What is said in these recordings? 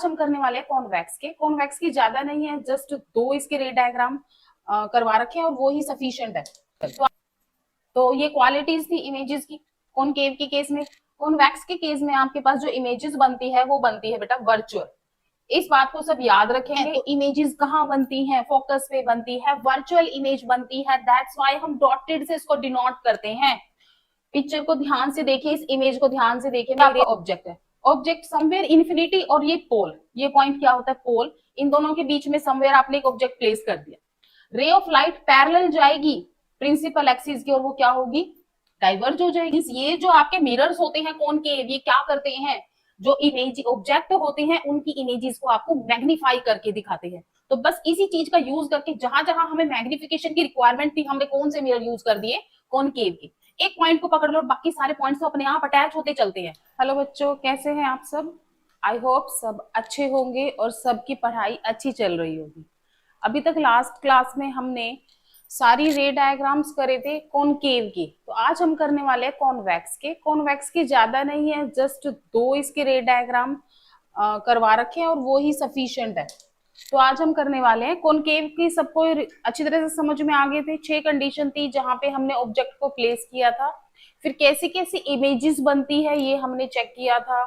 हम करने वाले हैं कॉन्वेक्स के। कॉन्वेक्स की ज्यादा नहीं है, जस्ट 2 इसके रे डायग्राम करवा रखे हैं और वो ही सफिशिएंट है। तो ये क्वालिटीज थी इमेजेस की कॉनकेव के केस में। कॉन्वेक्स के केस में आपके पास जो इमेजेस बनती है वो बनती है बेटा वर्चुअल। इस बात को सब याद रखेंगे। तो इमेजेस कहाँ बनती हैं? फोकस पे बनती है, वर्चुअल इमेज बनती है। दैट्स व्हाई हम डॉटेड से इसको डिनोट करते हैं। पिक्चर को ध्यान से देखिए, इस इमेज को ध्यान से देखिए। आपका ऑब्जेक्ट है, ऑब्जेक्ट समवेयर इन्फिनिटी और ये पोल, ये पॉइंट क्या होता है? पोल। इन दोनों के बीच में समवेयर आपने एक ऑब्जेक्ट प्लेस कर दिया। रे ऑफ लाइट पैरेलल जाएगी प्रिंसिपल एक्सिस की और वो क्या होगी? डाइवर्ज हो जाएगी। ये जो आपके मिरर्स होते हैं कॉनकेव, ये क्या करते हैं? जो इमेज ऑब्जेक्ट होते हैं उनकी इमेजेस को आपको मैग्नीफाई करके दिखाते हैं। तो बस इसी चीज का यूज करके जहां जहां हमें मैग्निफिकेशन की रिक्वायरमेंट थी, हमने कौन से मिरर यूज कर दिए? कॉनकेव के। एक पॉइंट को पकड़ लो और बाकी सारे पॉइंट्स तो अपने आप अटैच होते चलते हैं। हेलो बच्चों, कैसे हैं आप सब? आई होप सब अच्छे होंगे और सबकी पढ़ाई अच्छी चल रही होगी। अभी तक लास्ट क्लास में हमने सारी रे डायग्राम्स करे थे कॉनकेव की, तो आज हम करने वाले हैं कॉन्वेक्स के। कॉन्वेक्स की ज्यादा नहीं है, जस्ट 2 इसके रे डायग्राम करवा रखे हैं और वो ही सफिशिएंट है। तो आज हम करने वाले हैं कॉनकेव की। सबको अच्छी तरह से समझ में आ गए थे। 6 कंडीशन थी जहां पे हमने ऑब्जेक्ट को प्लेस किया था। फिर कैसी कैसी इमेजेस बनती है ये हमने चेक किया था।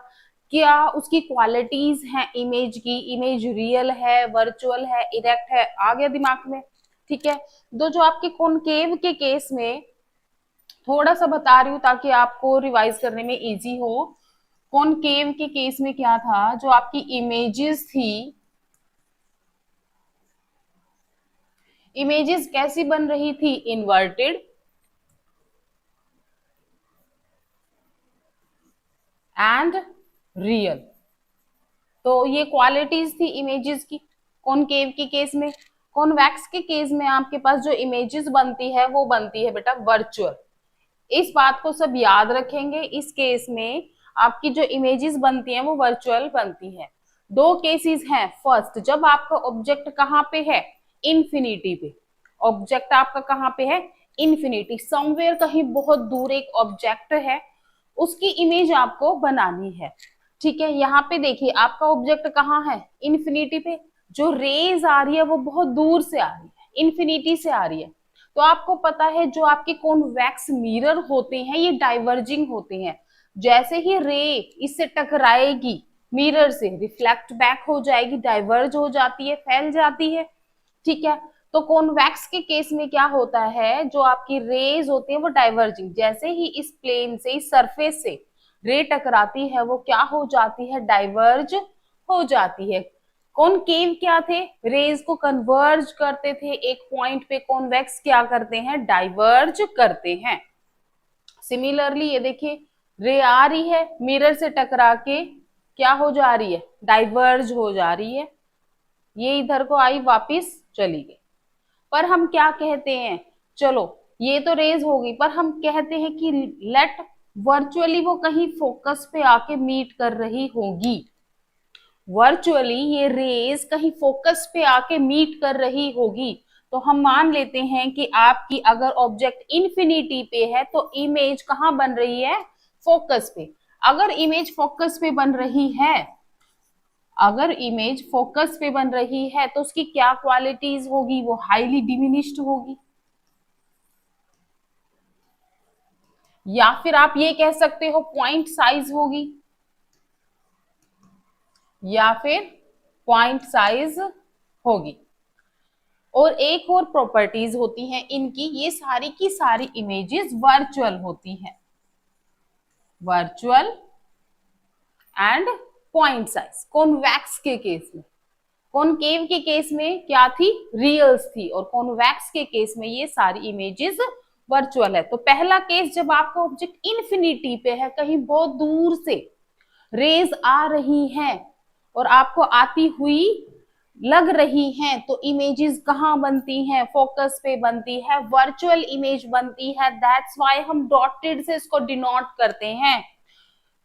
क्या उसकी क्वालिटीज हैं इमेज की? इमेज रियल है, वर्चुअल है, इरेक्ट है? आ गया दिमाग में? ठीक है। जो आपके कॉनकेव के केस में थोड़ा सा बता रही हूँ ताकि आपको रिवाइज करने में इजी हो। कॉनकेव के केस में क्या था? जो आपकी इमेजेस थी, इमेजेस कैसी बन रही थी? Inverted and real. तो ये क्वालिटीज थी इमेजेस की कॉनकेव के केस में। कॉन्वेक्स के केस में आपके पास जो इमेजेस बनती है वो बनती है बेटा वर्चुअल। इस बात को सब याद रखेंगे। इस केस में आपकी जो इमेजेस बनती हैं वो वर्चुअल बनती है। 2 केसेस हैं। फर्स्ट, जब आपका ऑब्जेक्ट कहाँ पे है? इन्फिनिटी पे। ऑब्जेक्ट आपका कहाँ पे है? इन्फिनिटी। समवेयर कहीं बहुत दूर एक ऑब्जेक्ट है, उसकी इमेज आपको बनानी है। ठीक है, यहाँ पे देखिए आपका ऑब्जेक्ट कहाँ है? इन्फिनिटी पे। जो रेज आ रही है वो बहुत दूर से आ रही है, इन्फिनिटी से आ रही है। तो आपको पता है जो आपके कॉन्वेक्स मिरर होते हैं ये डाइवर्जिंग होते हैं। जैसे ही रे इससे टकराएगी मिरर से, रिफ्लेक्ट बैक हो जाएगी, डाइवर्ज हो जाती है, फैल जाती है। ठीक है। तो कॉन्वेक्स के केस में क्या होता है? जो आपकी रेज होती है वो डाइवर्जिंग, जैसे ही इस प्लेन से, इस सरफेस से रे टकराती है वो क्या हो जाती है? डाइवर्ज हो जाती है। कॉनकेव क्या थे? रेज को कन्वर्ज करते थे एक पॉइंट पे। कॉन्वेक्स क्या करते हैं? डाइवर्ज करते हैं। सिमिलरली ये देखिए, रे आ रही है, मिरर से टकरा के क्या हो जा रही है? डाइवर्ज हो जा रही है। ये इधर को आई, वापिस चली गई। पर हम क्या कहते हैं? चलो ये तो रेज हो गई, पर हम कहते हैं कि लेट वर्चुअली वो कहीं फोकस पे आके मीट कर रही होगी। वर्चुअली ये रेज कहीं फोकस पे आके मीट कर रही होगी। तो हम मान लेते हैं कि आपकी अगर ऑब्जेक्ट इन्फिनिटी पे है तो इमेज कहाँ बन रही है? फोकस पे। अगर इमेज फोकस पे बन रही है, अगर इमेज फोकस पे बन रही है तो उसकी क्या क्वालिटीज होगी? वो हाईली डिमिनिश्ड होगी। या फिर आप ये कह सकते हो पॉइंट साइज होगी, या फिर पॉइंट साइज होगी। और एक और प्रॉपर्टीज होती हैं इनकी, ये सारी की सारी इमेजेस वर्चुअल होती हैं। Virtual and point size. Convex के केस में, कॉनकेव के केस में क्या थी? रियल्स थी। और कॉन्वेक्स के केस में ये सारी इमेजेस वर्चुअल है। तो पहला केस, जब आपका ऑब्जेक्ट इन्फिनिटी पे है, कहीं बहुत दूर से रेज आ रही हैं और आपको आती हुई लग रही हैं, तो इमेजेस कहाँ बनती हैं? फोकस पे बनती है, वर्चुअल इमेज बनती है। दैट्स व्हाई हम डॉटेड से इसको डिनोट करते हैं।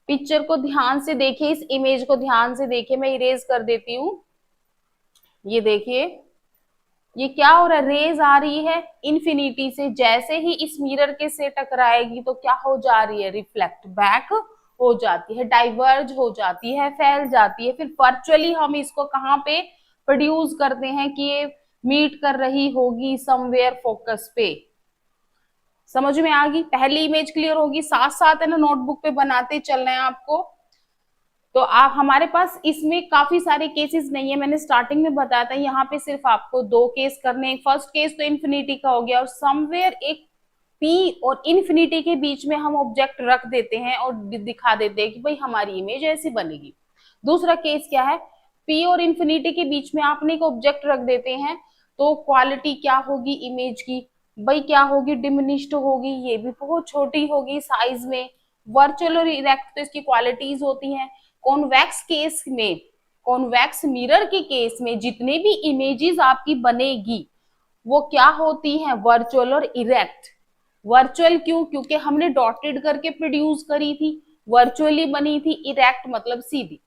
पिक्चर को ध्यान से देखिए, इस इमेज को ध्यान से देखिए। मैं इरेज कर देती हूँ। ये देखिए, ये क्या हो रहा है? रेज आ रही है इन्फिनिटी से, जैसे ही इस मिरर के से टकराएगी तो क्या हो जा रही है? रिफ्लेक्ट बैक हो जाती है, डाइवर्ज हो जाती है, फैल जाती है। फिर वर्चुअली हम इसको कहाँ पे प्रोड्यूस करते हैं कि ये मीट कर रही होगी समवेयर फोकस पे। समझ में आ गई? पहली इमेज क्लियर होगी, साथ साथ है ना नोटबुक पे बनाते चलना है आपको। तो आप हमारे पास इसमें काफी सारे केसेस नहीं है, मैंने स्टार्टिंग में बताया था, यहाँ पे सिर्फ आपको 2 केस करने हैं। फर्स्ट केस तो इन्फिनिटी का हो गया, और समवेयर एक पी और इन्फिनिटी के बीच में हम ऑब्जेक्ट रख देते हैं और दिखा देते हैं कि भाई हमारी इमेज ऐसी बनेगी। दूसरा केस क्या है, पी और इन्फिनिटी के बीच में आपने एक ऑब्जेक्ट रख देते हैं, तो क्वालिटी क्या होगी इमेज की, भाई क्या होगी, डिमिनिश्ड होगी, ये भी बहुत छोटी होगी साइज में। वर्चुअल और इरेक्ट तो इसकी क्वालिटीज होती हैं। कॉन्वेक्स केस में, कॉन्वेक्स मिरर के केस में जितने भी इमेजेस आपकी बनेगी वो क्या होती हैं, वर्चुअल और इरेक्ट। वर्चुअल क्यों, क्योंकि हमने डॉटेड करके प्रोड्यूस करी थी, वर्चुअली बनी थी। इरेक्ट मतलब सीधी।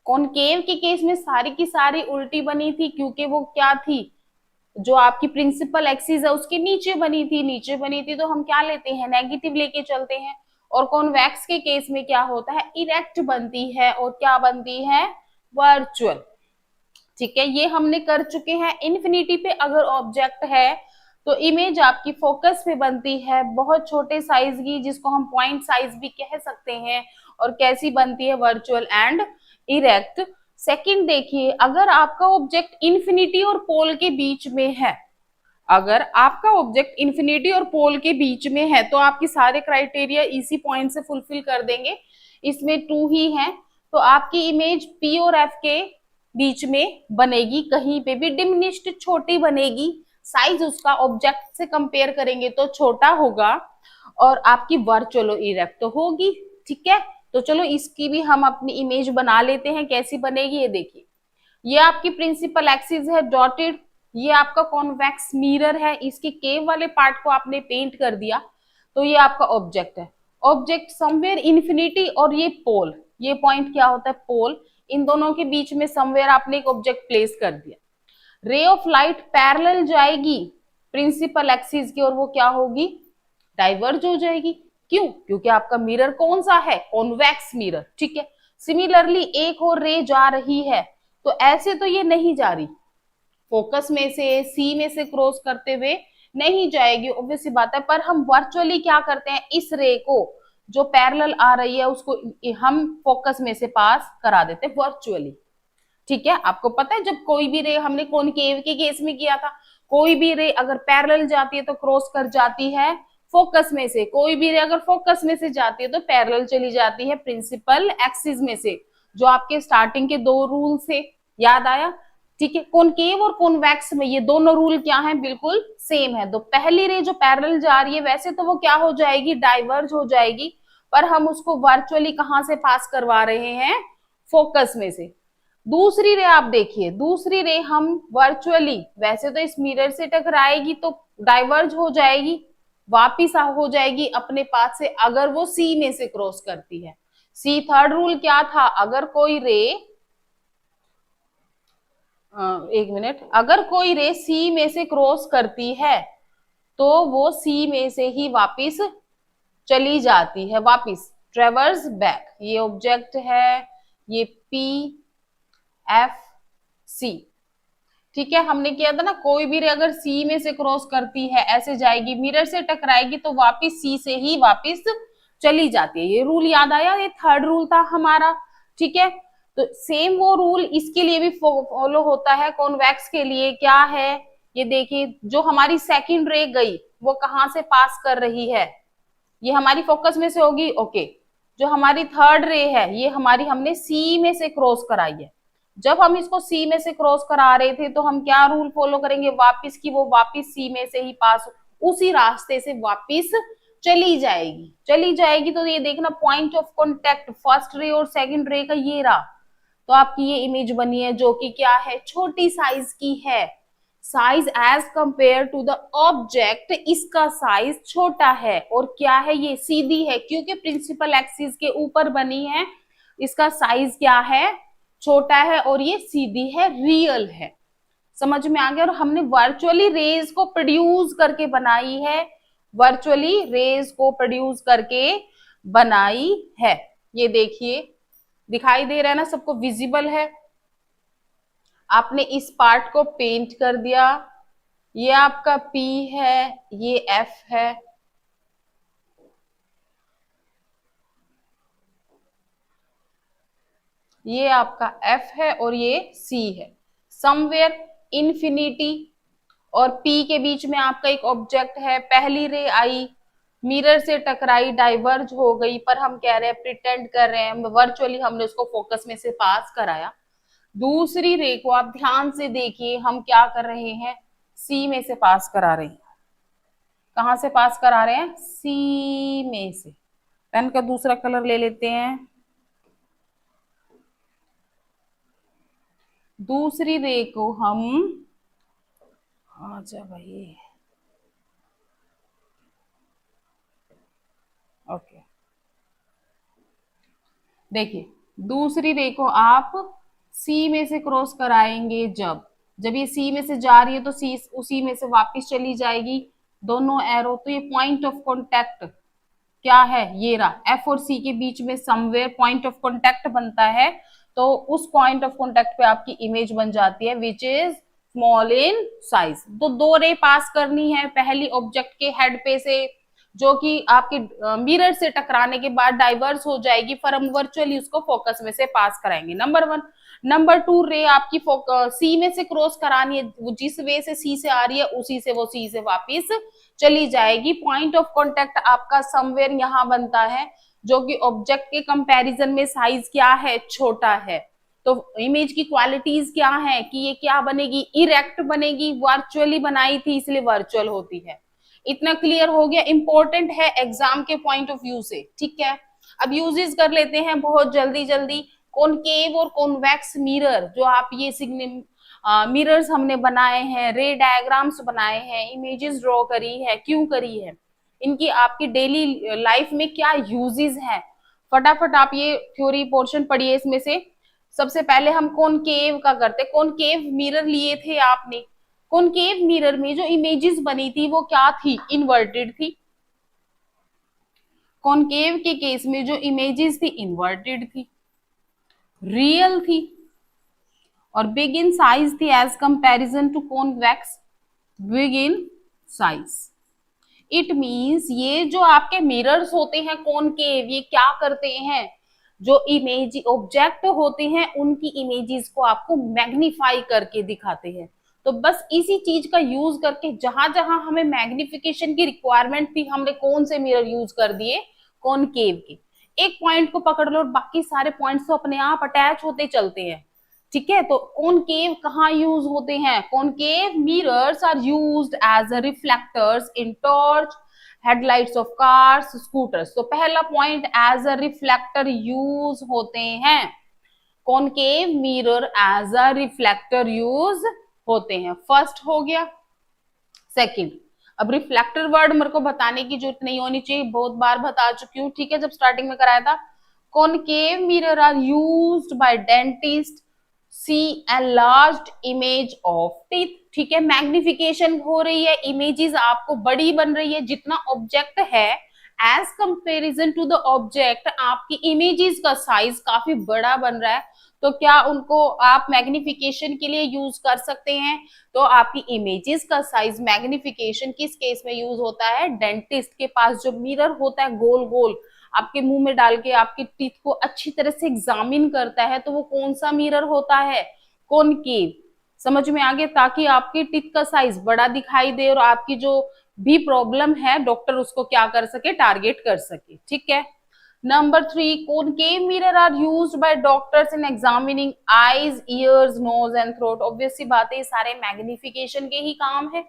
कॉनकेव के केस में सारी की सारी उल्टी बनी थी, क्योंकि वो क्या थी, जो आपकी प्रिंसिपल एक्सिस है उसके नीचे बनी थी, नीचे बनी थी तो हम क्या लेते हैं, नेगेटिव लेके चलते हैं। और कॉन्वेक्स के केस में क्या होता है, इरेक्ट बनती है और क्या बनती है, वर्चुअल। ठीक है, ये हमने कर चुके हैं। इन्फिनिटी पे अगर ऑब्जेक्ट है तो इमेज आपकी फोकस पे बनती है, बहुत छोटे साइज की, जिसको हम पॉइंट साइज भी कह सकते हैं। और कैसी बनती है, वर्चुअल एंड इरेक्ट। सेकंड देखिए, अगर आपका ऑब्जेक्ट इन्फिनिटी और पोल के बीच में है, अगर आपका ऑब्जेक्ट इन्फिनिटी और पोल के बीच में है तो आपकी सारे क्राइटेरिया इसी पॉइंट से फुलफिल कर देंगे। इसमें 2 ही हैं, तो आपकी इमेज पी और एफ के बीच में बनेगी, कहीं पे भी डिमिनिश्ड छोटी बनेगी। साइज उसका ऑब्जेक्ट से कंपेयर करेंगे तो छोटा होगा, और आपकी वर्चुअल और इरेक्ट तो होगी। ठीक है, तो चलो इसकी भी हम अपनी इमेज बना लेते हैं, कैसी बनेगी ये देखिए। ये आपकी प्रिंसिपल एक्सिस है डॉटेड, ये आपका कॉन्वेक्स मिरर है, इसके केव वाले पार्ट को आपने पेंट कर दिया, तो ये आपका ऑब्जेक्ट है। ऑब्जेक्ट समवेयर इन्फिनिटी और ये पोल, ये पॉइंट क्या होता है, पोल, इन दोनों के बीच में समवेयर आपने एक ऑब्जेक्ट प्लेस कर दिया। रे ऑफ लाइट पैरेलल जाएगी प्रिंसिपल एक्सिस की, और वो क्या होगी, डाइवर्ज हो जाएगी। क्यों, क्योंकि आपका मिरर कौन सा है, कॉन्वेक्स मिरर। ठीक है, सिमिलरली एक और रे जा रही है, तो ऐसे तो ये नहीं जा रही, फोकस में से सी में से क्रॉस करते हुए नहीं जाएगी, ऑब्वियस सी बात है। पर हम वर्चुअली क्या करते हैं, इस रे को जो पैरेलल आ रही है उसको हम फोकस में से पास करा देते हैं वर्चुअली। ठीक है, आपको पता है जब कोई भी रे, हमने कॉनकेव के केस में किया था, कोई भी रे अगर पैरेलल जाती है तो क्रॉस कर जाती है फोकस में से, कोई भी रे अगर फोकस में से जाती है तो पैरेलल चली जाती है प्रिंसिपल एक्सिस में से, जो आपके स्टार्टिंग के 2 रूल से याद आया। ठीक है, कॉनकेव और कॉन्वेक्स में ये दोनों रूल क्या हैं, बिल्कुल सेम है। तो पहली रे जो पैरेलल जा रही है वैसे तो वो क्या हो जाएगी, डाइवर्ज हो जाएगी, पर हम उसको वर्चुअली कहां से पास करवा रहे हैं, फोकस में से। दूसरी रे आप देखिए, दूसरी रे हम वर्चुअली, वैसे तो इस मिरर से टकराएगी तो डाइवर्ज हो जाएगी, वापिस हो जाएगी अपने पाथ से, अगर वो सी में से क्रॉस करती है। सी थर्ड रूल क्या था, अगर कोई रे, एक मिनट, अगर कोई रे सी में से क्रॉस करती है तो वो सी में से ही वापिस चली जाती है, वापिस ट्रेवर्स बैक। ये ऑब्जेक्ट है, ये पी एफ सी। ठीक है, हमने किया था ना, कोई भी रे अगर सी में से क्रॉस करती है ऐसे जाएगी, मिरर से टकराएगी तो वापिस सी से ही वापिस चली जाती है। ये रूल याद आया, ये थर्ड रूल था हमारा। ठीक है, तो सेम वो रूल इसके लिए भी फॉलो होता है, कॉन्वेक्स के लिए क्या है, ये देखिए, जो हमारी सेकंड रे गई वो कहां से पास कर रही है, ये हमारी फोकस में से होगी। ओके, जो हमारी थर्ड रे है ये हमारी हमने सी में से क्रॉस कराई है। जब हम इसको सी में से क्रॉस करा रहे थे तो हम क्या रूल फॉलो करेंगे, वापिस की वो वापिस सी में से ही पास, उसी रास्ते से वापिस चली जाएगी, चली जाएगी। तो ये देखना, point of contact first ray और सेकंड रे का ये रहा, तो आपकी ये इमेज बनी है जो कि क्या है, छोटी साइज की है। Size as compare to the object, इसका साइज छोटा है, और क्या है, ये सीधी है क्योंकि प्रिंसिपल एक्सिस के ऊपर बनी है, इसका साइज क्या है, छोटा है, और ये सीधी है, रियल है। समझ में आ गया। और हमने वर्चुअली रेज को प्रोड्यूस करके बनाई है, वर्चुअली रेज को प्रोड्यूस करके बनाई है। ये देखिए, दिखाई दे रहा है ना, सबको विजिबल है। आपने इस पार्ट को पेंट कर दिया, ये आपका P है, ये F है, ये आपका F है और ये C है। समवेयर इन्फिनिटी और P के बीच में आपका एक ऑब्जेक्ट है, पहली रे आई, मिरर से टकराई, डाइवर्ज हो गई, पर हम कह रहे हैं, प्रिटेंड कर रहे हैं, वर्चुअली हमने उसको फोकस में से पास कराया। दूसरी रे को आप ध्यान से देखिए, हम क्या कर रहे हैं, सी में से पास करा रहे हैं। कहां से पास करा रहे हैं, सी में से। पेन का दूसरा कलर ले लेते हैं। दूसरी रे को हम, अच्छा भाई, ओके, देखिए दूसरी रे को आप सी में से क्रॉस कराएंगे, जब जब ये सी में से जा रही है तो सी उसी में से वापस चली जाएगी, दोनों एरो। तो ये पॉइंट ऑफ कांटेक्ट क्या है, ये रहा, एफ और सी के बीच में समवेयर पॉइंट ऑफ कांटेक्ट बनता है। तो उस पॉइंट ऑफ कांटेक्ट पे आपकी इमेज बन जाती है, which is small in size. तो दो रे पास करनी है, पहली ऑब्जेक्ट के हेड पे से, जो कि आपके मिरर से टकराने के बाद डाइवर्स हो जाएगी, पर हम वर्चुअली उसको फोकस में से पास कराएंगे, नंबर 1। नंबर 2, रे आपकी सी में से क्रॉस करानी है, जिस वे से सी से आ रही है उसी से वो सी से वापिस चली जाएगी। पॉइंट ऑफ कांटेक्ट आपका समवेयर यहाँ बनता है, जो कि ऑब्जेक्ट के कंपैरिजन में साइज क्या है, छोटा है। तो इमेज की क्वालिटीज क्या है कि ये क्या बनेगी, इरेक्ट बनेगी, वर्चुअली बनाई थी इसलिए वर्चुअल होती है। इतना क्लियर हो गया, इंपॉर्टेंट है एग्जाम के पॉइंट ऑफ व्यू से, ठीक है। अब यूजेस कर लेते हैं बहुत जल्दी जल्दी। कॉनकेव और कॉन्वेक्स मिरर, जो आप ये मिरर्स हमने बनाए हैं, रे डायग्राम्स बनाए हैं, इमेजेस ड्रॉ करी है, क्यों करी है, इनकी आपकी डेली लाइफ में क्या यूजेस हैं, फटाफट आप ये थ्योरी पोर्शन पढ़िए। इसमें से सबसे पहले हम कॉनकेव का करते, कॉनकेव मिरर लिए थे आपने, कॉनकेव मिरर में जो इमेजेस बनी थी वो क्या थी, इन्वर्टेड थी। कॉनकेव के केस में जो इमेजेस थी इन्वर्टेड थी, रियल थी, और बिग इन साइज थी as comparison to convex, big in size. It means ये जो आपके मिरर्स होते हैं कॉनकेव, ये क्या करते हैं, जो इमेज ऑब्जेक्ट होते हैं उनकी इमेजेस को आपको मैग्नीफाई करके दिखाते हैं। तो बस इसी चीज का यूज करके जहां जहां हमें मैग्निफिकेशन की रिक्वायरमेंट थी, हमने कौन से मिरर यूज कर दिए, कॉनकेव के। एक पॉइंट को पकड़ लो और बाकी सारे पॉइंट्स तो अपने आप अटैच होते चलते हैं, ठीक है। तो कॉनकेव कहाँ यूज होते हैं, concave mirrors are used as a reflectors in torch, headlights of cars, scooters. तो पहला point, as a reflector use होते हैं, concave mirror as a reflector use होते हैं, फर्स्ट हो गया। सेकंड, अब रिफ्लेक्टर वर्ड मेरे को बताने की जरूरत नहीं होनी चाहिए, बहुत बार बता चुकी हूँ, ठीक है, जब स्टार्टिंग में कराया था। Concave mirror are used by dentist see enlarged image of teeth, ठीक है, मैग्निफिकेशन हो रही है, इमेजेस आपको बड़ी बन रही है, जितना ऑब्जेक्ट है as comparison to the object आपकी इमेजेस का साइज काफी बड़ा बन रहा है। तो क्या उनको आप मैग्निफिकेशन के लिए यूज कर सकते हैं। तो आपकी इमेजेस का साइज मैग्निफिकेशन किस केस में यूज होता है, डेंटिस्ट के पास जो मिरर होता है गोल गोल आपके मुंह में डाल के आपके टीथ को अच्छी तरह से एग्जामिन करता है, तो वो कौन सा मिरर होता है, कॉनकेव। समझ में आ गया, ताकि आपके टीथ का साइज बड़ा दिखाई दे और आपकी जो भी प्रॉब्लम है डॉक्टर उसको क्या कर सके, टारगेट कर सके, ठीक है। Number 3, concave mirror are used by doctors in examining eyes, ears, nose and throat. Obvious सी बात है, सारे मैग्निफिकेशन के ही काम है।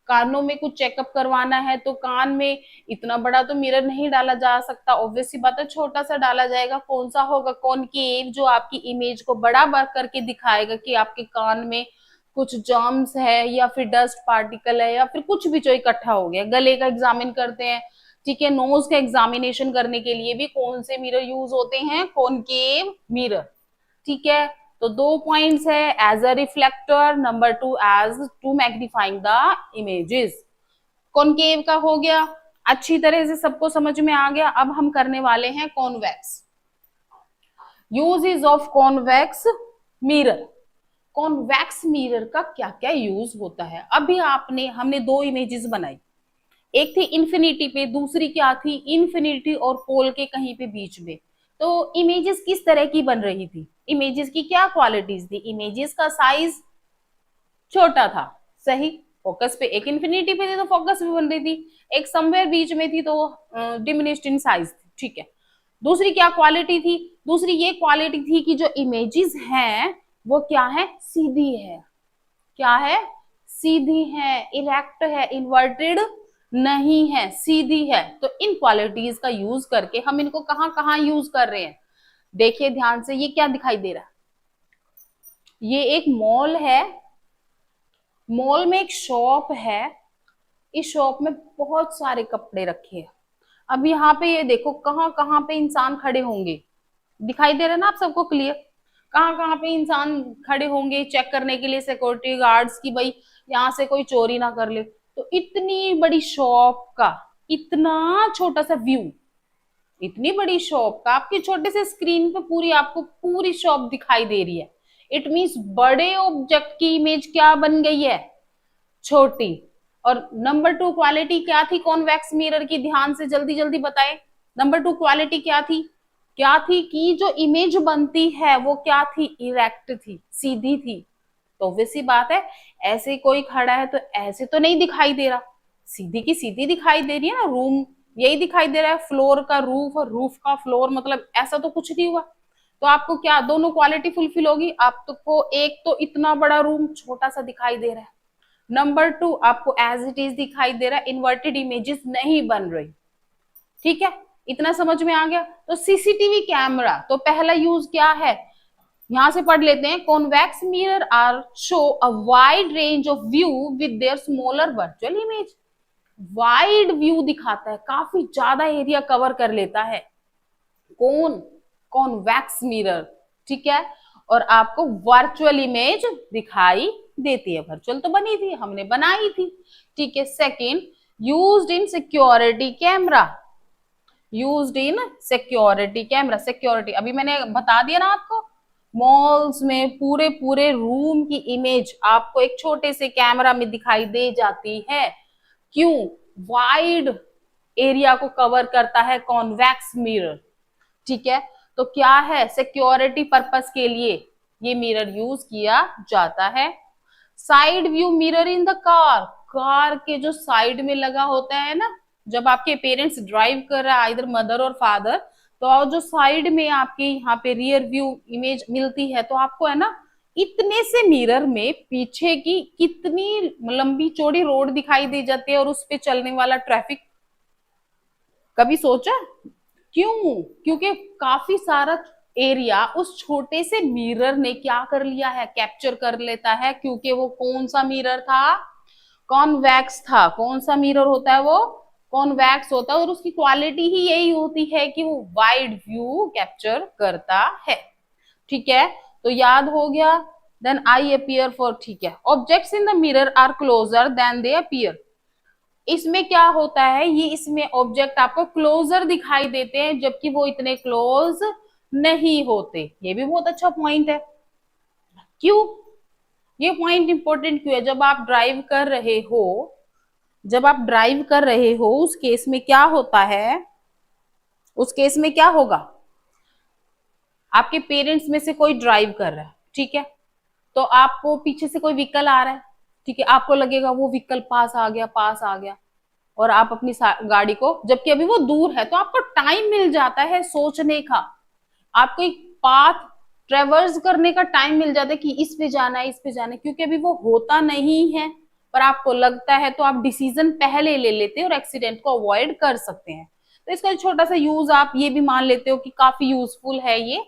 कानों में कुछ चेकअप करवाना है तो कान में इतना बड़ा तो मिरर नहीं डाला जा सकता, ऑब्वियस सी बात है, छोटा सा डाला जाएगा। कौन सा होगा, कॉनकेव, जो आपकी इमेज को बड़ा करके दिखाएगा कि आपके कान में कुछ जर्म्स है या फिर डस्ट पार्टिकल है या फिर कुछ भी जो इकट्ठा हो गया। गले का एग्जामिन करते हैं, ठीक है, नोज का एग्जामिनेशन करने के लिए भी कौन से मिरर यूज होते हैं, कॉनकेव मिरर, ठीक है। तो 2 पॉइंट्स है, as a reflector, number 2 as to magnifying the images. Concave का हो गया, अच्छी तरह से सबको समझ में आ गया। अब हम करने वाले हैं convex. Uses of convex mirror. Convex mirror का क्या क्या यूज होता है। अभी हमने दो इमेजेस बनाई, एक थी इंफिनिटी पे, दूसरी क्या थी, इंफिनिटी और पोल के कहीं पे बीच में। तो इमेजेस किस तरह की बन रही थी, इमेजेस की क्या क्वालिटीज थी, इमेजेस का साइज छोटा था, सही, फोकस पे, एक इंफिनिटी पे थी तो फोकस पे बन रही थी, एक समवेयर बीच में थी तो डिमिनिश्ड इन साइज थी, ठीक है। दूसरी क्या क्वालिटी थी, दूसरी ये क्वालिटी थी कि जो इमेजेस हैं वो क्या है, सीधी है, क्या है, सीधी है, इरेक्ट है, इन्वर्टेड नहीं है, सीधी है। तो इन क्वालिटीज का यूज करके हम इनको कहां कहां यूज कर रहे हैं, देखिए ध्यान से, ये क्या दिखाई दे रहा है, ये एक मॉल है, मॉल में एक शॉप है, इस शॉप में बहुत सारे कपड़े रखे हैं। अब यहाँ पे ये देखो कहाँ कहाँ पे इंसान खड़े होंगे, दिखाई दे रहा है ना आप सबको क्लियर, कहाँ कहाँ पे इंसान खड़े होंगे चेक करने के लिए, सिक्योरिटी गार्ड्स की भाई यहाँ से कोई चोरी ना कर ले। तो इतनी बड़ी शॉप का इतना छोटा सा व्यू, इतनी बड़ी शॉप का आपके छोटे से स्क्रीन पे पूरी आपको पूरी शॉप दिखाई दे रही है। इट मीन्स बड़े ऑब्जेक्ट की इमेज क्या बन गई है, छोटी। और नंबर टू क्वालिटी क्या थी कॉन्वेक्स मिरर की, ध्यान से जल्दी जल्दी बताए, नंबर टू क्वालिटी क्या थी, क्या थी कि जो इमेज बनती है वो क्या थी, इरेक्ट थी, सीधी थी। तो ऑब्वियस सी बात है, ऐसे कोई खड़ा है तो ऐसे तो नहीं दिखाई दे रहा, सीधी की सीधी दिखाई दे रही है ना, रूम यही दिखाई दे रहा है, फ्लोर का रूफ और रूफ का फ्लोर, मतलब ऐसा तो कुछ नहीं हुआ। तो आपको क्या दोनों क्वालिटी फुलफिल होगी, आपको एक तो इतना बड़ा रूम छोटा सा दिखाई दे रहा है, नंबर टू आपको एज इट इज दिखाई दे रहा है, इन्वर्टेड इमेजेस नहीं बन रही, ठीक है, इतना समझ में आ गया। तो सीसीटीवी कैमरा, तो पहला यूज क्या है, यहां से पढ़ लेते हैं, convex mirror are show a wide range of view with their smaller virtual image. Wide view दिखाता है, काफी ज्यादा एरिया कवर कर लेता है, कौन, कॉन्वेक्स मिरर, ठीक है, और आपको वर्चुअल इमेज दिखाई देती है, वर्चुअल तो बनी थी, हमने बनाई थी, ठीक है। Second, used in security camera, used in security camera, security अभी मैंने बता दिया ना आपको, मॉल्स में पूरे पूरे रूम की इमेज आपको एक छोटे से कैमरा में दिखाई दे जाती है, क्यों, वाइड एरिया को कवर करता है कॉन्वेक्स मिरर, ठीक है। तो क्या है, सिक्योरिटी पर्पस के लिए ये मिरर यूज किया जाता है। Side view mirror in the car, car के जो साइड में लगा होता है ना, जब आपके पेरेंट्स ड्राइव कर रहा है, इधर मदर और फादर, तो जो साइड में आपके यहाँ पे रियर व्यू इमेज मिलती है, तो आपको है ना इतने से मिरर में पीछे की कितनी लंबी चौड़ी रोड दिखाई दे जाती है और उस पे चलने वाला ट्रैफिक, कभी सोचा, क्यों, क्योंकि काफी सारा एरिया उस छोटे से मिरर ने क्या कर लिया है, कैप्चर कर लेता है, क्योंकि वो कौन सा मिरर था, कॉन्वेक्स था। कौन सा मिरर होता है वो, कॉन्वेक्स होता है, और उसकी क्वालिटी ही यही होती है कि वो वाइड व्यू कैप्चर करता है, ठीक है। तो याद हो गया, देन आई अपीयर फॉर, ठीक है, objects in the mirror are closer than they appear, इसमें क्या होता है, ये इसमें ऑब्जेक्ट आपको क्लोजर दिखाई देते हैं जबकि वो इतने क्लोज नहीं होते, ये भी बहुत अच्छा पॉइंट है। क्यों, ये पॉइंट इंपॉर्टेंट क्यों है, जब आप ड्राइव कर रहे हो, जब आप ड्राइव कर रहे हो उस केस में क्या होता है, उस केस में क्या होगा, आपके पेरेंट्स में से कोई ड्राइव कर रहा है, ठीक है, तो आपको पीछे से कोई व्हीकल आ रहा है, ठीक है, आपको लगेगा वो व्हीकल पास आ गया, पास आ गया, और आप अपनी गाड़ी को, जबकि अभी वो दूर है, तो आपको टाइम मिल जाता है सोचने का, आपको एक पाथ ट्रेवर्स करने का टाइम मिल जाता है कि इस पे जाना है, इस पे जाना है, क्योंकि अभी वो होता नहीं है पर आपको लगता है, तो आप डिसीजन पहले ले लेते हैं और एक्सीडेंट को अवॉइड कर सकते हैं। तो इसका छोटा सा यूज आप ये भी मान लेते हो कि काफी यूजफुल है ये,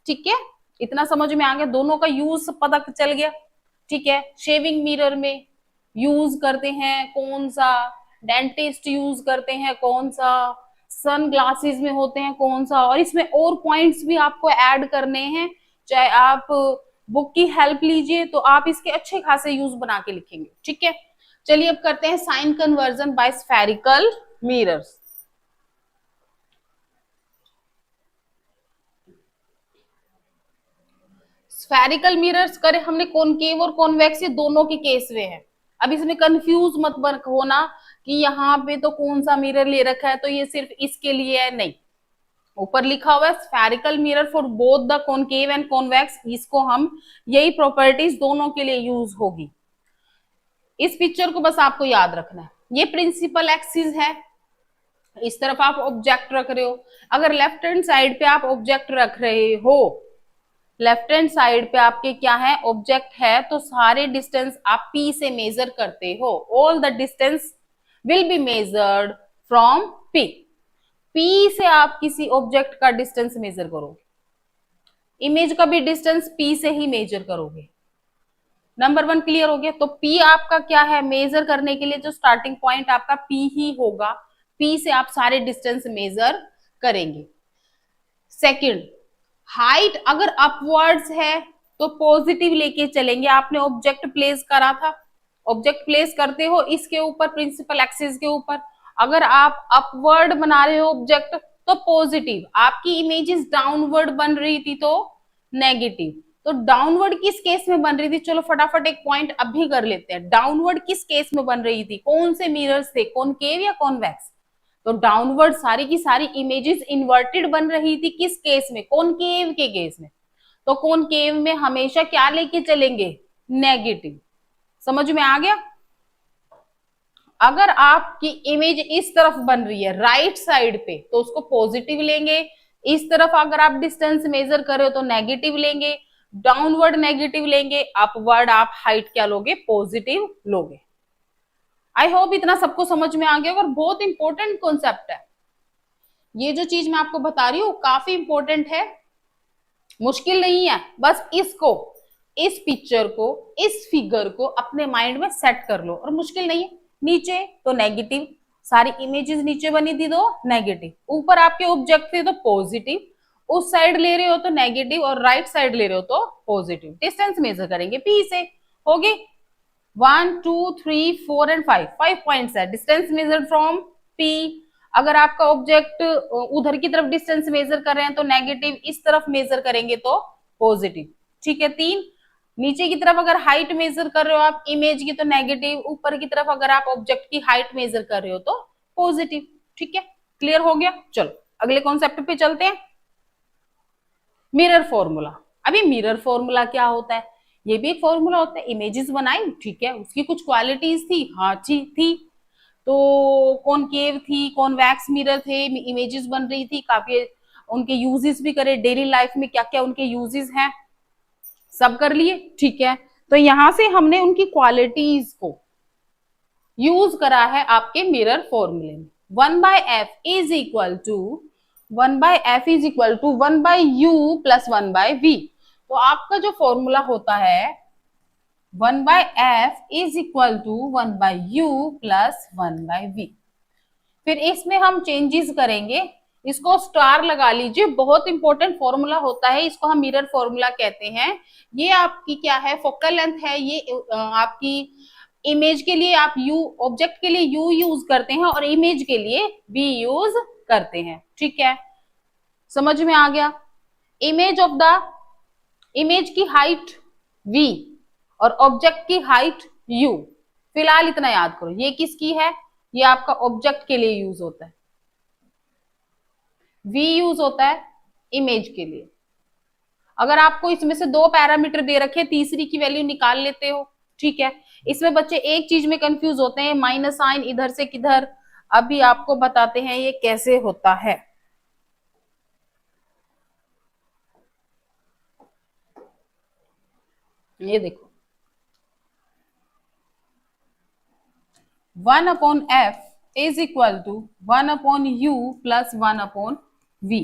ठीक है, इतना समझ में आ गया, दोनों का यूज पता चल गया, ठीक है। शेविंग मिरर में यूज करते हैं कौन सा, डेंटिस्ट यूज करते हैं कौन सा, सन ग्लासेस में होते हैं कौन सा, और इसमें और पॉइंट्स भी आपको ऐड करने हैं, चाहे आप बुक की हेल्प लीजिए तो आप इसके अच्छे खासे यूज बना के लिखेंगे, ठीक है। चलिए अब करते हैं sign convention by spherical mirrors. Spherical mirrors करे हमने कॉनकेव और कॉन्वेक्स, ये दोनों के केस में है। अब इसमें कंफ्यूज मत होना कि यहाँ पे तो कौन सा मिरर ले रखा है तो ये सिर्फ इसके लिए है, नहीं। ऊपर लिखा हुआ है spherical mirror for both the concave and convex, इसको हम यही प्रॉपर्टीज दोनों के लिए यूज होगी। इस पिक्चर को बस आपको याद रखना है। ये प्रिंसिपल एक्सिस है, इस तरफ आप ऑब्जेक्ट रख रहे हो। अगर लेफ्ट हैंड साइड पे आप ऑब्जेक्ट रख रहे हो, लेफ्ट हैंड साइड पे आपके क्या है, ऑब्जेक्ट है, तो सारे डिस्टेंस आप P से मेजर करते हो। All the distance will be measured from P। P से आप किसी ऑब्जेक्ट का डिस्टेंस मेजर करोगे, इमेज का भी डिस्टेंस P से ही मेजर करोगे। नंबर 1 क्लियर हो गया। तो P आपका क्या है, मेजर करने के लिए जो स्टार्टिंग पॉइंट आपका P ही होगा, P से आप सारे डिस्टेंस मेजर करेंगे। सेकंड, हाइट अगर अपवर्ड्स है तो पॉजिटिव लेके चलेंगे। आपने ऑब्जेक्ट प्लेस करा था, ऑब्जेक्ट प्लेस करते हो इसके ऊपर, प्रिंसिपल एक्सिस के ऊपर। अगर आप अपवर्ड बना रहे हो ऑब्जेक्ट तो पॉजिटिव, आपकी इमेजेस डाउनवर्ड बन रही थी तो नेगेटिव। तो डाउनवर्ड किस केस में बन रही थी, चलो फटाफट एक पॉइंट अभी कर लेते हैं। डाउनवर्ड किस केस में बन रही थी, कौन से मिरर्स थे, कॉनकेव या कॉन्वेक्स? तो डाउनवर्ड सारी की सारी इमेजेस इन्वर्टेड बन रही थी किस केस में, कॉनकेव के केस में। तो कॉनकेव में हमेशा क्या लेके चलेंगे, नेगेटिव। समझ में आ गया। अगर आपकी इमेज इस तरफ बन रही है राइट साइड पे तो उसको पॉजिटिव लेंगे, इस तरफ अगर आप डिस्टेंस मेजर कर रहे हो तो नेगेटिव लेंगे, डाउनवर्ड नेगेटिव लेंगे, अपवर्ड आप हाइट क्या लोगे, पॉजिटिव लोगे। आई होप इतना सबको समझ में आ गया। और बहुत इंपॉर्टेंट कॉन्सेप्ट है ये, जो चीज मैं आपको बता रही हूँ काफी इंपॉर्टेंट है, मुश्किल नहीं है। बस इसको, इस पिक्चर को, इस फिगर को अपने माइंड में सेट कर लो, और मुश्किल नहीं है। नीचे तो नेगेटिव, सारी इमेजेस नीचे बनी थी तो नेगेटिव, ऊपर आपके ऑब्जेक्ट थे तो पॉजिटिव, उस साइड ले रहे हो तो नेगेटिव और राइट साइड ले रहे हो तो पॉजिटिव। डिस्टेंस मेजर करेंगे P से, हो गए 1 2 3 4 एंड 5 पॉइंट्स है डिस्टेंस मेजर फ्रॉम P। अगर आपका ऑब्जेक्ट उधर की तरफ डिस्टेंस मेजर कर रहे हैं तो नेगेटिव, इस तरफ मेजर करेंगे तो पॉजिटिव। ठीक है। 3, नीचे की तरफ अगर हाइट मेजर कर रहे हो आप इमेज की तो नेगेटिव, ऊपर की तरफ अगर आप ऑब्जेक्ट की हाइट मेजर कर रहे हो तो पॉजिटिव। ठीक है, क्लियर हो गया। चलो अगले कॉन्सेप्ट पे चलते हैं, मिरर फॉर्मूला। अभी मिरर फॉर्मूला क्या होता है, ये भी एक फॉर्मूला होता है। इमेजेस बनाई, ठीक है, उसकी कुछ क्वालिटीज थी, हाँ थी। तो कॉनकेव थी, कॉन्वेक्स मिरर थे, इमेजेस बन रही थी, काफी उनके यूजेस भी करे, डेली लाइफ में क्या क्या उनके यूजेस हैं सब कर लिए। ठीक है, तो यहां से हमने उनकी क्वालिटीज को यूज करा है आपके मिरर फॉर्मूले में। 1/f is equal to 1/f is equal to 1/u plus 1/v। तो आपका जो फॉर्मूला होता है 1/f is equal to 1/u plus 1/v। फिर इसमें हम चेंजेस करेंगे, इसको स्टार लगा लीजिए, बहुत इंपॉर्टेंट फॉर्मूला होता है, इसको हम मिरर फॉर्मूला कहते हैं। ये आपकी क्या है, फोकल लेंथ है, ये आपकी इमेज के लिए आप u, ऑब्जेक्ट के लिए u यूज करते हैं और इमेज के लिए v यूज करते हैं। ठीक है, समझ में आ गया। इमेज ऑफ द, इमेज की हाइट v और ऑब्जेक्ट की हाइट u। फिलहाल इतना याद करो, ये किसकी है, ये आपका ऑब्जेक्ट के लिए यूज होता है, v यूज होता है इमेज के लिए। अगर आपको इसमें से 2 पैरामीटर दे रखे, तीसरी की वैल्यू निकाल लेते हो। ठीक है, इसमें बच्चे एक चीज में कंफ्यूज होते हैं, माइनस साइन इधर से किधर। अभी आपको बताते हैं ये कैसे होता है। ये देखो 1/f is equal to 1/u plus 1/v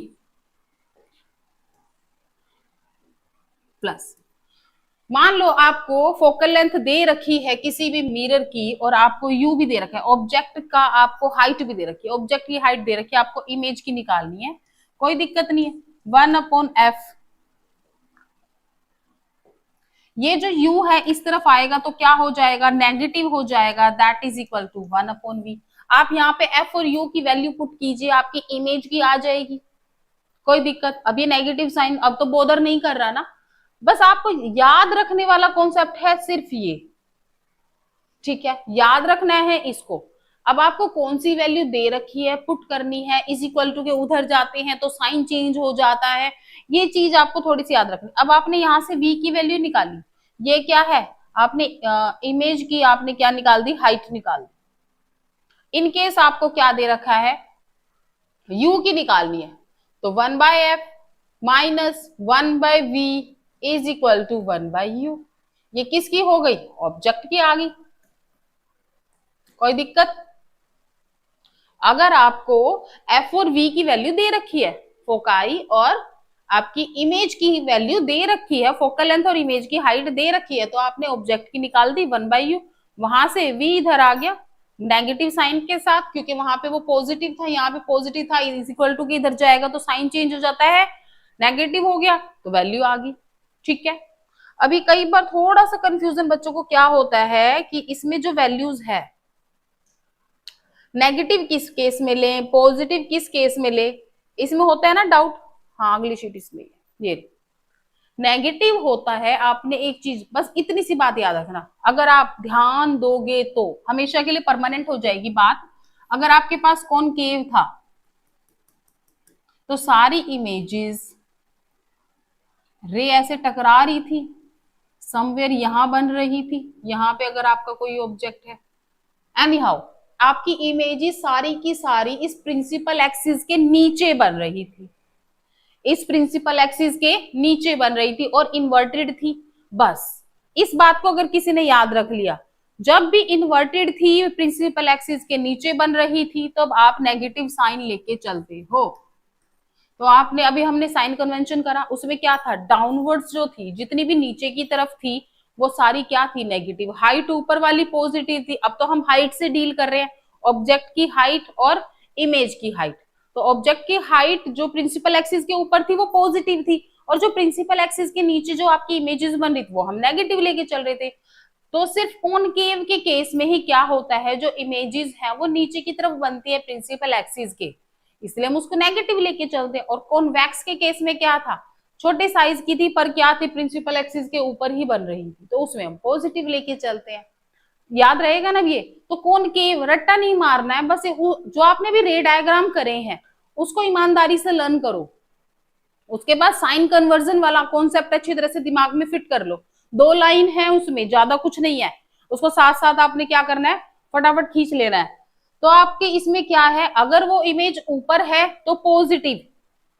plus, मान लो आपको फोकल लेंथ दे रखी है किसी भी मिरर की और आपको u भी दे रखा है, ऑब्जेक्ट का आपको हाइट भी दे रखी है, ऑब्जेक्ट की हाइट दे रखी है, आपको इमेज की निकालनी है, कोई दिक्कत नहीं है। 1/f, ये जो u है इस तरफ आएगा तो क्या हो जाएगा, नेगेटिव हो जाएगा, that is equal to 1/v। आप यहाँ पे f और u की वैल्यू पुट कीजिए, आपकी इमेज की आ जाएगी, कोई दिक्कत। अब ये नेगेटिव साइन अब तो बोदर नहीं कर रहा ना, बस आपको याद रखने वाला कॉन्सेप्ट है सिर्फ ये, ठीक है, याद रखना है इसको। अब आपको कौन सी वैल्यू दे रखी है पुट करनी है, इज इक्वल टू के उधर जाते हैं तो साइन चेंज हो जाता है, ये चीज आपको थोड़ी सी याद रखनी। अब आपने यहां से v की वैल्यू निकाली, ये क्या है, आपने इमेज की आपने क्या निकाल दी, हाइट निकाल दी। इन केस आपको क्या दे रखा है, u की निकालनी है, तो 1/f minus 1/v is equal to 1/u। ये किसकी हो गई, ऑब्जेक्ट की आ गई, कोई दिक्कत। अगर आपको f और v की वैल्यू दे रखी है, फोकाई और आपकी इमेज की वैल्यू दे रखी है, फोकल लेंथ और इमेज की हाइट दे रखी है, तो आपने ऑब्जेक्ट की निकाल दी 1/u। वहां से v इधर आ गया नेगेटिव साइन के साथ, क्योंकि वहां पे वो पॉजिटिव था, यहाँ पे पॉजिटिव था, इज इक्वल टू के इधर जाएगा तो साइन चेंज हो जाता है, नेगेटिव हो गया तो वैल्यू आ गई, ठीक है। अभी कई बार थोड़ा सा कंफ्यूजन बच्चों को क्या होता है कि इसमें जो वैल्यूज है नेगेटिव किस केस में ले, पॉजिटिव किस केस में ले, इसमें होता है ना डाउट। हाँ अगली शीट इसमें ये नेगेटिव होता है। आपने एक चीज बस इतनी सी बात याद रखना, अगर आप ध्यान दोगे तो हमेशा के लिए परमानेंट हो जाएगी बात। अगर आपके पास कॉनकेव था तो सारी इमेजेस रे ऐसे टकरा रही थी, समवेयर यहां बन रही थी, यहां पे अगर आपका कोई ऑब्जेक्ट है, एनी हाउ आपकी इमेजेस सारी की सारी इस प्रिंसिपल एक्सिस के नीचे बन रही थी, इस प्रिंसिपल एक्सिस के नीचे बन रही थी और इन्वर्टेड थी। बस इस बात को अगर किसी ने याद रख लिया, जब भी इन्वर्टेड थी प्रिंसिपल एक्सिस के नीचे बन रही थी तब आप नेगेटिव साइन लेके चलते हो। तो आपने अभी हमने साइन कन्वेंशन करा, उसमें क्या था, डाउनवर्ड्स जो थी जितनी भी नीचे की तरफ थी वो सारी क्या थी, नेगेटिव। हाइट ऊपर वाली पॉजिटिव थी। अब तो हम हाइट से डील कर रहे हैं, ऑब्जेक्ट की हाइट और इमेज की हाइट। तो ऑब्जेक्ट की हाइट जो प्रिंसिपल एक्सिस के ऊपर थी वो पॉजिटिव थी, और जो प्रिंसिपल एक्सिस के नीचे जो आपकी इमेजेस बन रही थी वो हम नेगेटिव लेके चल रहे थे। तो सिर्फ कॉनकेव के केस में ही क्या होता है, जो इमेजेस है वो नीचे की तरफ बनती है प्रिंसिपल एक्सिस के, इसलिए हम उसको नेगेटिव लेके चलते हैं। और कॉन्वेक्स के केस में क्या था, छोटे साइज की थी पर क्या थी, प्रिंसिपल एक्सिस के ऊपर ही बन रही थी, तो उसमें हम पॉजिटिव लेके चलते हैं। याद रहेगा ना ये। तो कॉनकेव रट्टा नहीं मारना है, बस जो आपने भी रे डायग्राम करे हैं उसको ईमानदारी से लर्न करो। उसके बाद साइन कन्वर्जन वाला कॉन्सेप्ट अच्छी तरह से दिमाग में फिट कर लो। 2 लाइन है उसमें, ज्यादा कुछ नहीं है, उसको साथ साथ आपने क्या करना है, फटाफट खींच लेना है। तो आपके इसमें क्या है, अगर वो इमेज ऊपर है तो पॉजिटिव,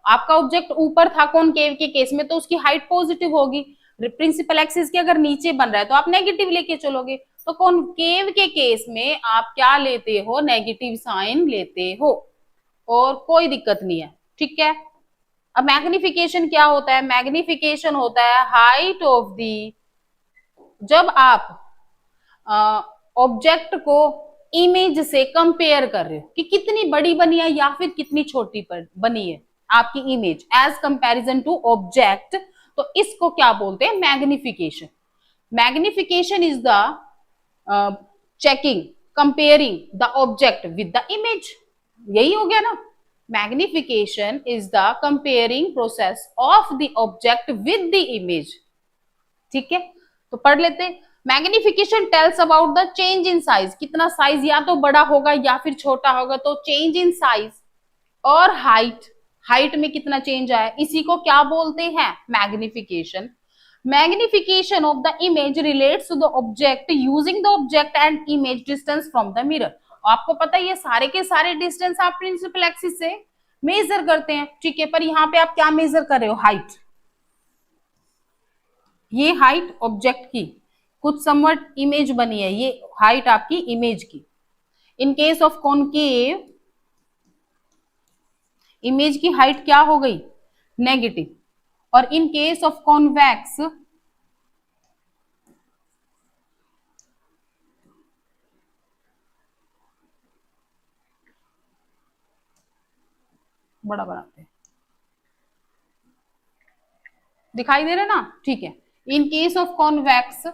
आपका ऑब्जेक्ट ऊपर था कॉनकेव के केस में तो उसकी हाइट पॉजिटिव होगी। प्रिंसिपल एक्सिस के अगर नीचे बन रहा है तो आप नेगेटिव लेके चलोगे। तो कॉनकेव के केस में आप क्या लेते हो, नेगेटिव साइन लेते हो, और कोई दिक्कत नहीं है, ठीक है। अब मैग्निफिकेशन क्या होता है, मैग्निफिकेशन होता है हाइट ऑफ दी, जब आप ऑब्जेक्ट को इमेज से कंपेयर कर रहे हो कि कितनी बड़ी बनी है या फिर कितनी छोटी बनी है आपकी image as comparison to object, तो इसको क्या बोलते हैं, magnification. Magnification is the checking, comparing the object with the image, यही हो गया ना। Magnification is the comparing process of the object with the image, ठीक है। तो पढ़ लेते, magnification tells about the change in size, कितना साइज या तो बड़ा होगा या फिर छोटा होगा, तो चेंज इन साइज, और हाइट, हाइट में कितना चेंज आया, इसी को क्या बोलते हैं, magnification. Magnification of the image relates to the object using the object and image distance from the mirror. आपको पता है ये सारे के सारे डिस्टेंस आप प्रिंसिपल एक्सिस से मेजर करते हैं, ठीक है। पर यहाँ पे आप क्या मेजर कर रहे हो, हाइट, ये हाइट ऑब्जेक्ट की, कुछ समवट इमेज बनी है, ये हाइट आपकी इमेज की। In case of concave image की हाइट क्या हो गई, नेगेटिव, और इन केस ऑफ कॉन्वेक्स बड़ा बनाते हैं, दिखाई दे रहे ना, ठीक है। इन केस ऑफ कॉन्वेक्स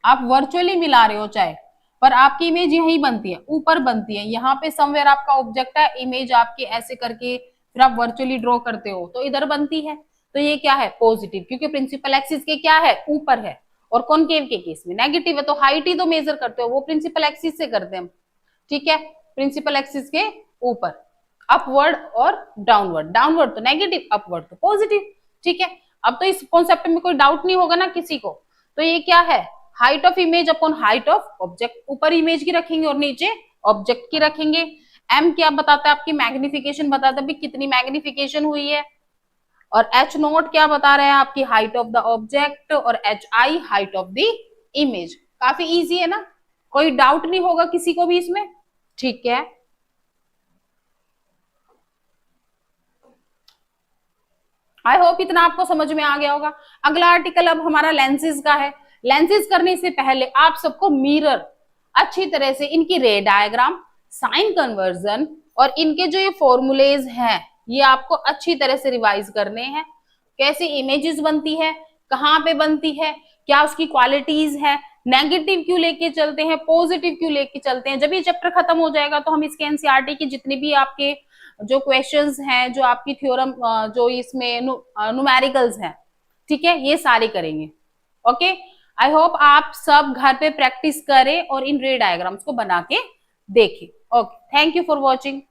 आप वर्चुअली मिला रहे हो चाहे, पर आपकी इमेज यहीं बनती है, ऊपर बनती है, यहाँ पे समवेयर आपका ऑब्जेक्ट है, इमेज आपके ऐसे करके फिर आप वर्चुअली ड्रॉ करते हो तो इधर बनती है। तो ये क्या है पॉजिटिव, क्योंकि प्रिंसिपल एक्सिस के क्या है ऊपर है, और कॉनकेव के केस में नेगेटिव है, तो हाइट ही तो मेजर करते हो, वो प्रिंसिपल एक्सिस से करते हैं हम, ठीक है, प्रिंसिपल एक्सिस के ऊपर, अपवर्ड और डाउनवर्ड, डाउनवर्ड तो नेगेटिव, अपवर्ड तो पॉजिटिव, ठीक है। अब तो इस कॉन्सेप्ट में कोई डाउट नहीं होगा ना किसी को। तो ये क्या है height of image upon height of object, ऊपर इमेज की रखेंगे और नीचे ऑब्जेक्ट की रखेंगे। एम क्या बताता है आपकी मैग्निफिकेशन बताता है भी कितनी मैग्निफिकेशन हुई है, और एच नोट क्या बता रहे हैं आपकी हाइट ऑफ द ऑब्जेक्ट, और H I height of the image. काफी इजी है ना, कोई डाउट नहीं होगा किसी को भी इसमें, ठीक है। आई होप इतना आपको समझ में आ गया होगा। अगला आर्टिकल अब हमारा लेंसेज का है। लेंसेज करने से पहले आप सबको मिरर अच्छी तरह से इनकी रे डायग्राम, साइन कन्वर्जन और इनके जो ये फॉर्मूलेज हैं ये आपको अच्छी तरह से रिवाइज करने हैं। कैसे इमेजेस बनती है, कहाँ पे बनती है, क्या उसकी क्वालिटीज है, नेगेटिव क्यों लेके चलते हैं, पॉजिटिव क्यों लेके चलते हैं। जब ये चैप्टर खत्म हो जाएगा तो हम इसके एनसीईआरटी की जितने भी आपके जो क्वेश्चंस हैं, जो आपकी थ्योरम, जो इसमें न्यूमेरिकल्स हैं, ठीक है, ये सारे करेंगे। ओके, आई होप आप सब घर पे प्रैक्टिस करें और इन रे डायग्राम्स को बना के देखें। Okay, thank you for watching.